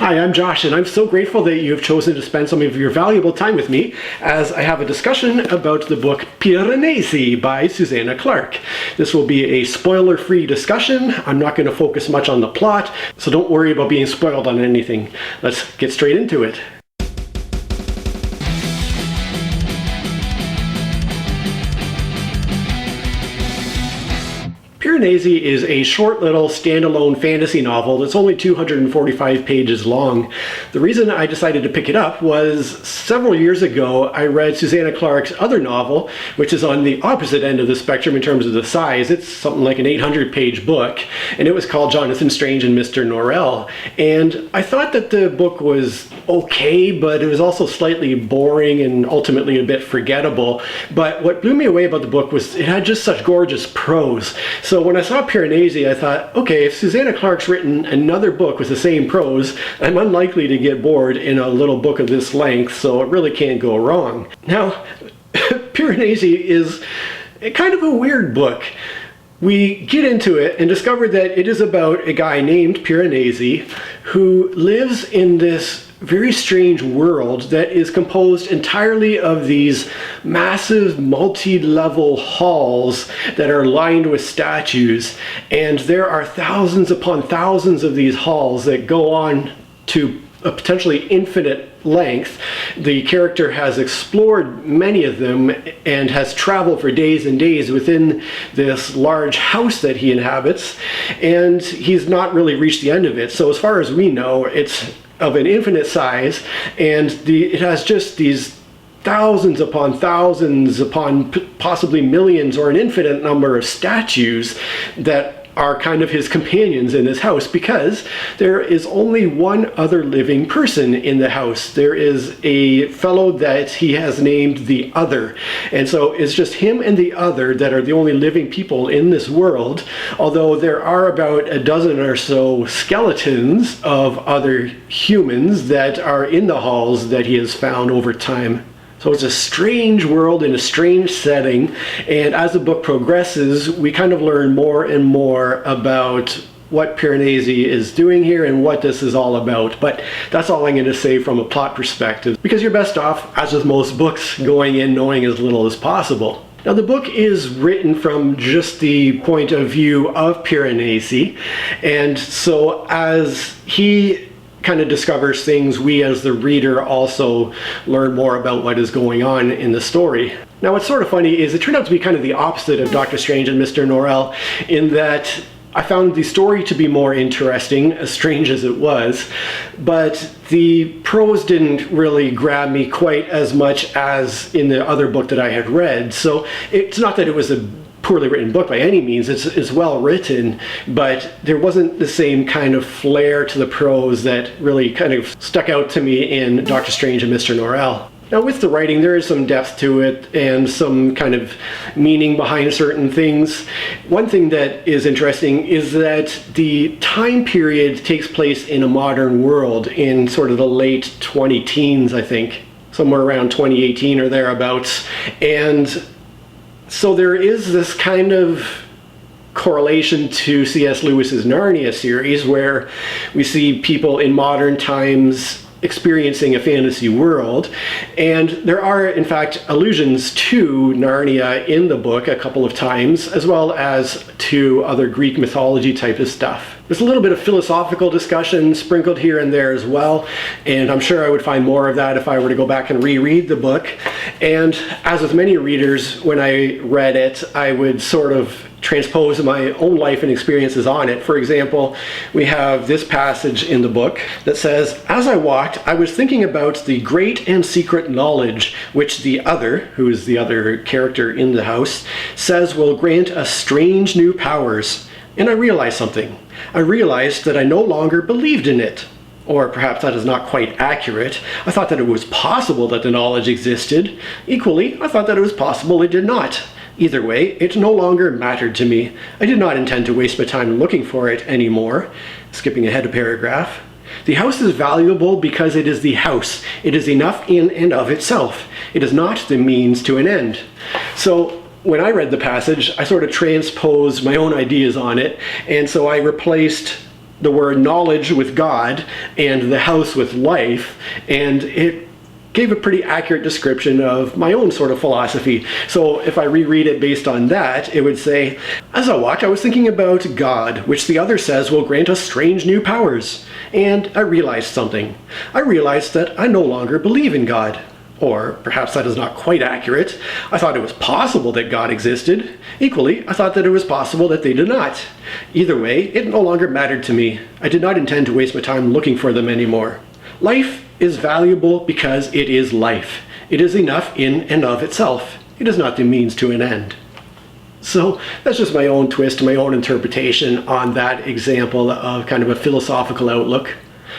Hi, I'm Josh, and I'm so grateful that you have chosen to spend some of your valuable time with me as I have a discussion about the book Piranesi by Susanna Clarke. This will be a spoiler-free discussion. I'm not going to focus much on the plot, so don't worry about being spoiled on anything. Let's get straight into it. Piranesi is a short little standalone fantasy novel that's only 245 pages long. The reason I decided to pick it up was several years ago I read Susanna Clarke's other novel, which is on the opposite end of the spectrum in terms of the size. It's something like an 800-page book, and it was called Strange and Mr Norrell. And I thought that the book was okay, but it was also slightly boring and ultimately a bit forgettable. But what blew me away about the book was it had just such gorgeous prose. So when I saw Piranesi, I thought, okay, if Susanna Clarke's written another book with the same prose, I'm unlikely to get bored in a little book of this length, so it really can't go wrong. Now, Piranesi is kind of a weird book. We get into it and discover that it is about a guy named Piranesi who lives in this very strange world that is composed entirely of these massive multi-level halls that are lined with statues, and there are thousands upon thousands of these halls that go on to a potentially infinite length. The character has explored many of them and has traveled for days and days within this large house that he inhabits, and he's not really reached the end of it. So as far as we know, it's of an infinite size, and it has just these thousands upon possibly millions or an infinite number of statues that are kind of his companions in this house, because there is only one other living person in the house. There is a fellow that he has named the Other, and so it's just him and the Other that are the only living people in this world, although there are about a dozen or so skeletons of other humans that are in the halls that he has found over time. So it's a strange world in a strange setting, and as the book progresses, we kind of learn more and more about what Piranesi is doing here and what this is all about. But that's all I'm going to say from a plot perspective, because you're best off, as with most books, going in knowing as little as possible. Now, the book is written from just the point of view of Piranesi, and so as he kind of discovers things, we as the reader also learn more about what is going on in the story. Now, what's sort of funny is it turned out to be kind of the opposite of Dr. Strange and Mr Norrell, in that I found the story to be more interesting, as strange as it was, but the prose didn't really grab me quite as much as in the other book that I had read. So it's not that it was a poorly written book by any means. It's well written, but there wasn't the same kind of flair to the prose that really kind of stuck out to me in Dr. Strange and Mr Norrell. Now, with the writing, there is some depth to it and some kind of meaning behind certain things. One thing that is interesting is that the time period takes place in a modern world in sort of the late 20-teens, I think, somewhere around 2018 or thereabouts. And so there is this kind of correlation to C.S. Lewis's Narnia series, where we see people in modern times experiencing a fantasy world, and there are in fact allusions to Narnia in the book a couple of times, as well as to other Greek mythology type of stuff. There's a little bit of philosophical discussion sprinkled here and there as well, and I'm sure I would find more of that if I were to go back and reread the book. And as with many readers, when I read it, I would sort of transpose my own life and experiences on it. For example, we have this passage in the book that says, "As I walked, I was thinking about the great and secret knowledge which the Other," who is the other character in the house, "says will grant us strange new powers. And I realized something. I realized that I no longer believed in it. Or perhaps that is not quite accurate. I thought that it was possible that the knowledge existed. Equally, I thought that it was possible it did not. Either way, it no longer mattered to me. I did not intend to waste my time looking for it anymore." Skipping ahead a paragraph. "The house is valuable because it is the house. It is enough in and of itself. It is not the means to an end." So when I read the passage, I sort of transposed my own ideas on it, and so I replaced the word knowledge with God and the house with life, and it gave a pretty accurate description of my own sort of philosophy. So if I reread it based on that, it would say, as I watch, I was thinking about God, which the other says will grant us strange new powers. And I realized something. I realized that I no longer believe in God. Or perhaps that is not quite accurate. I thought it was possible that God existed. Equally, I thought that it was possible that they did not. Either way, it no longer mattered to me. I did not intend to waste my time looking for them anymore. Life is valuable because it is life. It is enough in and of itself. It is not the means to an end. So that's just my own twist, my own interpretation on that example of kind of a philosophical outlook.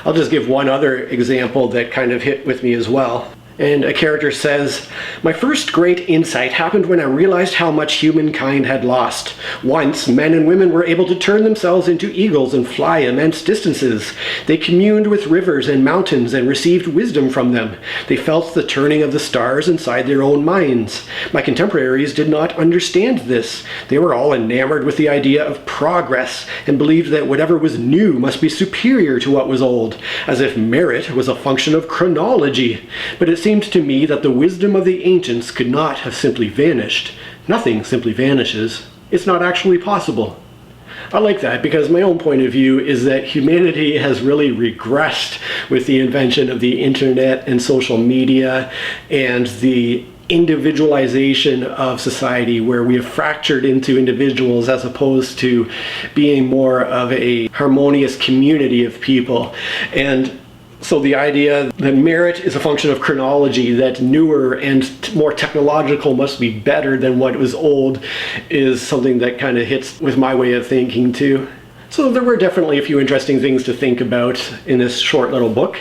I'll just give one other example that kind of hit with me as well. And a character says, "My first great insight happened when I realized how much humankind had lost. Once, men and women were able to turn themselves into eagles and fly immense distances. They communed with rivers and mountains and received wisdom from them. They felt the turning of the stars inside their own minds. My contemporaries did not understand this. They were all enamored with the idea of progress and believed that whatever was new must be superior to what was old, as if merit was a function of chronology. But it seemed to me that the wisdom of the ancients could not have simply vanished. Nothing simply vanishes. It's not actually possible." I like that because my own point of view is that humanity has really regressed with the invention of the internet and social media and the individualization of society, where we have fractured into individuals as opposed to being more of a harmonious community of people. And so the idea that merit is a function of chronology, that newer and more technological must be better than what was old, is something that kind of hits with my way of thinking too. So there were definitely a few interesting things to think about in this short little book.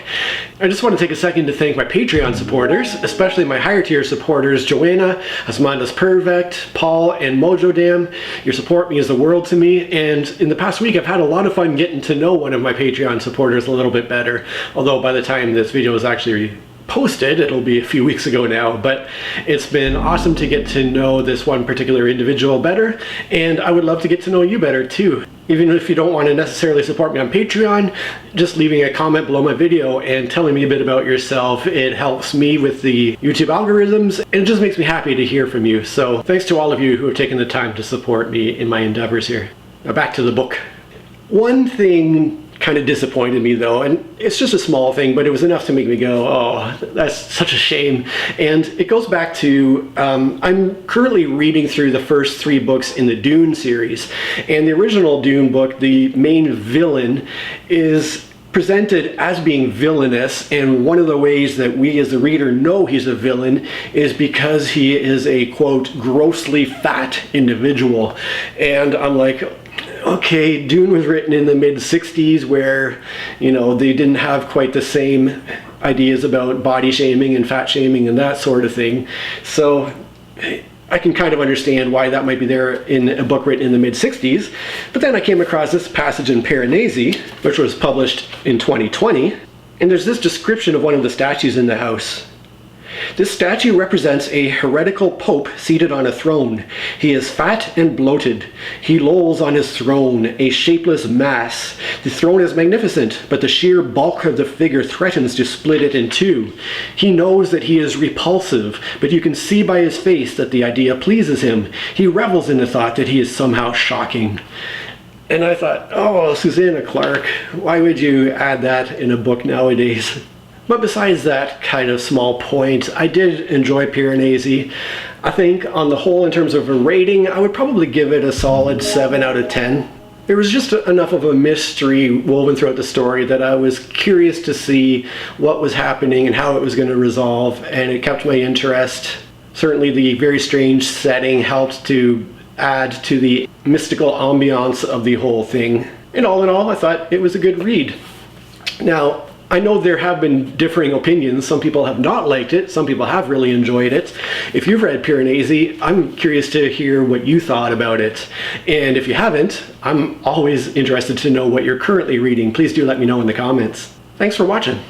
I just want to take a second to thank my Patreon supporters, especially my higher tier supporters, Joanna, Asmandas Perfect, Paul, and Mojodam. Your support means the world to me, and in the past week I've had a lot of fun getting to know one of my Patreon supporters a little bit better, although by the time this video is actually posted, it'll be a few weeks ago now, but it's been awesome to get to know this one particular individual better, and I would love to get to know you better too. Even if you don't want to necessarily support me on Patreon, just leaving a comment below my video and telling me a bit about yourself, it helps me with the YouTube algorithms, and it just makes me happy to hear from you. So thanks to all of you who have taken the time to support me in my endeavors here. Now back to the book. One thing kind of disappointed me though, and it's just a small thing, but it was enough to make me go, oh, that's such a shame. And it goes back to, I'm currently reading through the first 3 books in the Dune series, and the original Dune book, the main villain is presented as being villainous, and one of the ways that we as the reader know he's a villain is because he is a, quote, grossly fat individual. And I'm like, okay, Dune was written in the mid-60s where, you know, they didn't have quite the same ideas about body shaming and fat shaming and that sort of thing. So I can kind of understand why that might be there in a book written in the mid-60s. But then I came across this passage in Piranesi, which was published in 2020, and there's this description of one of the statues in the house. This statue represents a heretical pope seated on a throne. He is fat and bloated. He lolls on his throne, a shapeless mass. The throne is magnificent, but the sheer bulk of the figure threatens to split it in two. He knows that he is repulsive, but you can see by his face that the idea pleases him. He revels in the thought that he is somehow shocking. And I thought, oh, Susanna Clarke, why would you add that in a book nowadays? But besides that kind of small point, I did enjoy Piranesi. I think on the whole, in terms of a rating, I would probably give it a solid 7 out of 10. There was just enough of a mystery woven throughout the story that I was curious to see what was happening and how it was going to resolve, and it kept my interest. Certainly the very strange setting helped to add to the mystical ambiance of the whole thing. And all in all, I thought it was a good read. Now, I know there have been differing opinions. Some people have not liked it. Some people have really enjoyed it. If you've read Piranesi, I'm curious to hear what you thought about it. And if you haven't, I'm always interested to know what you're currently reading. Please do let me know in the comments. Thanks for watching.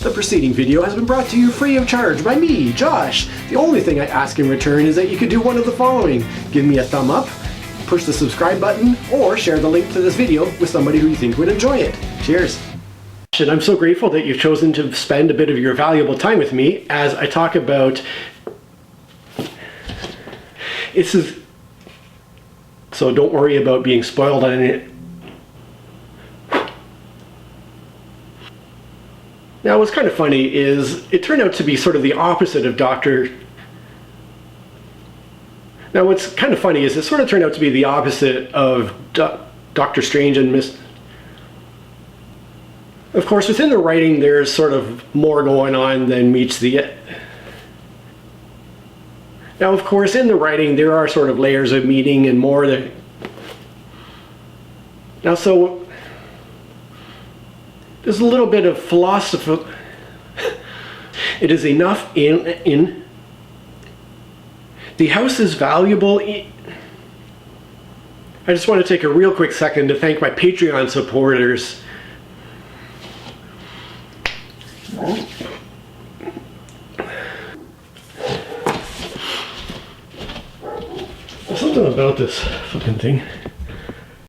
The preceding video has been brought to you free of charge by me, Josh. The only thing I ask in return is that you could do one of the following. Give me a thumb up, push the subscribe button, or share the link to this video with somebody who you think would enjoy it. Cheers! And I'm so grateful that you've chosen to spend a bit of your valuable time with me as I talk about... So don't worry about being spoiled on it. Now what's kind of funny is it turned out to be sort of the opposite of Now what's kind of funny is it sort of turned out to be the opposite of Dr. Strange and Mr... Of course, within the writing there's sort of more going on than meets the... Now of course in the writing there are sort of layers of meaning and more that... Now so... There's a little bit of philosophy. It is enough in the house is valuable. I just want to take a real quick second to thank my Patreon supporters. There's something about this fucking thing.